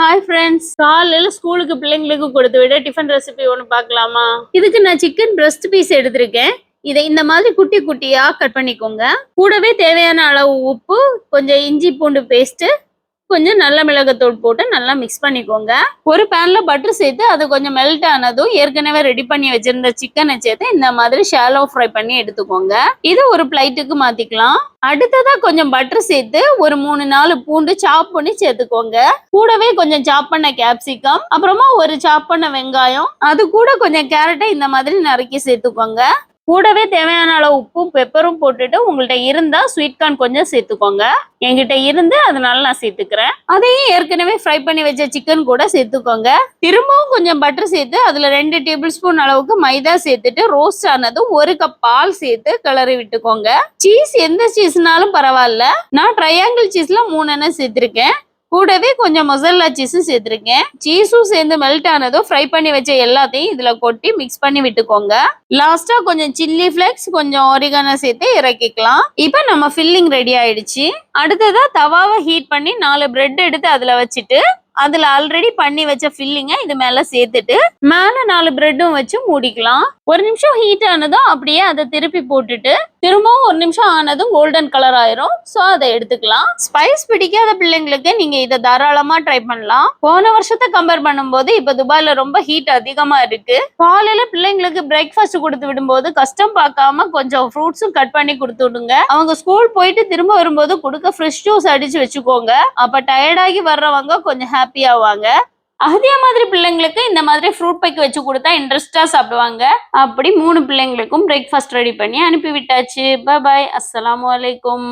Hi friends, காலையில் ஸ்கூலுக்கு பிள்ளைங்களுக்கு கொடுத்து விட டிஃபன் ரெசிபி ஒன்று பார்க்கலாமா? இதுக்கு நான் சிக்கன் பிரஸ்ட் பீஸ் எடுத்திருக்கேன். இதை இந்த மாதிரி குட்டி குட்டியா கட் பண்ணிக்கோங்க. கூடவே தேவையான அளவு உப்பு, கொஞ்சம் இஞ்சி பூண்டு பேஸ்ட், கொஞ்சம் நல்ல மிளகாத்தூள் போட்டு நல்லா மிக்ஸ் பண்ணிக்கோங்க. ஒரு பேன்ல பட்டர் சேர்த்து அது கொஞ்சம் மெல்ட் ஆனதும் ஏற்கனவே ரெடி பண்ணி வச்சிருந்த சிக்கனை சேர்த்து இந்த மாதிரி ஷாலோ ஃப்ரை பண்ணி எடுத்துக்கோங்க. இது ஒரு பிளேட்டுக்கு மாத்திக்கலாம். அடுத்ததா கொஞ்சம் பட்டர் சேர்த்து ஒரு 3-4 பூண்டு சாப் பண்ணி சேர்த்துக்கோங்க. கூடவே கொஞ்சம் சாப் பண்ண கேப்சிகம், அப்புறமா ஒரு சாப் பண்ண வெங்காயம், அது கூட கொஞ்சம் கேரட்டை இந்த மாதிரி நறுக்கி சேர்த்துக்கோங்க. கூடவே தேவையான அளவு உப்பும் பெப்பரும் போட்டுட்டு உங்கள்கிட்ட இருந்தா ஸ்வீட் கார்ன் கொஞ்சம் சேர்த்துக்கோங்க. என்கிட்ட இருந்து அதனால நான் சேர்த்துக்கிறேன். அதையும் ஏற்கனவே ஃப்ரை பண்ணி வச்ச சிக்கன் கூட சேர்த்துக்கோங்க. திரும்பவும் கொஞ்சம் பட்டர் சேர்த்து அதுல 2 டேபிள் ஸ்பூன் அளவுக்கு மைதா சேர்த்துட்டு ரோஸ்ட் ஆனதும் 1 கப் பால் சேர்த்து கிளறி விட்டுக்கோங்க. சீஸ் எந்த சீஸ்னாலும் பரவாயில்ல. நான் ட்ரையாங்கிள் சீஸ்ல 3 எண்ணெய் சேர்த்திருக்கேன். கூடவே கொஞ்சம் மொசரல்லா சீஸும் சேர்த்திருக்கேன். சீஸும் சேர்ந்து மெல்ட் ஆனதும் ஃப்ரை பண்ணி வச்ச எல்லாத்தையும் இதுல கொட்டி மிக்ஸ் பண்ணி விட்டுக்கோங்க. லாஸ்டா கொஞ்சம் சில்லி ஃபிளேக்ஸ், கொஞ்சம் ஆரிகானோ சேர்த்து இறக்கிக்கலாம். இப்போ நம்ம ஃபில்லிங் ரெடி ஆயிடுச்சு. அடுத்ததா தவாவை ஹீட் பண்ணி 4 பிரெட் எடுத்து அதுல வச்சுட்டு அதுல ஆல்ரெடி பண்ணி வச்ச ஃபில்லிங்கை இது மேல சேர்த்துட்டு மேல 4 பிரெட்டும் வச்சு மூடிக்கலாம். 1 நிமிஷம் ஹீட் ஆனதும் அப்படியே அதை திருப்பி போட்டுட்டு திரும்பவும் 1 நிமிஷம் ஆனதும் கோல்டன் கலர் ஆயிரும். ஸோ அதை எடுத்துக்கலாம். ஸ்பைஸ் பிடிக்காத பிள்ளைங்களுக்கு நீங்க இதை தாராளமா ட்ரை பண்ணலாம். போன வருஷத்தை கம்பேர் பண்ணும்போது இப்ப துபாயில ரொம்ப ஹீட் அதிகமா இருக்கு. காலையில பிள்ளைங்களுக்கு பிரேக்ஃபாஸ்ட் கொடுத்து விடும்போது கஷ்டம் பார்க்காம கொஞ்சம் ஃப்ரூட்ஸும் கட் பண்ணி கொடுத்து விடுங்க. அவங்க ஸ்கூல் போயிட்டு திரும்ப வரும்போது கொடுக்க ஃப்ரெஷ் ஜூஸ் அடிச்சு வச்சுக்கோங்க. அப்ப டயர்டாகி வர்றவங்க கொஞ்சம் ஹாப்பியாவாங்க. அதே மாதிரி பிள்ளைங்களுக்கு இந்த மாதிரி ஃப்ரூட் பேக் வச்சு கொடுத்தா இன்ட்ரெஸ்டா சாப்பிடுவாங்க. அப்படி 3 பிள்ளைங்களுக்கும் பிரேக்ஃபாஸ்ட் ரெடி பண்ணி அனுப்பி விட்டாச்சு. பாய், அஸ்ஸலாமு அலைக்கும்.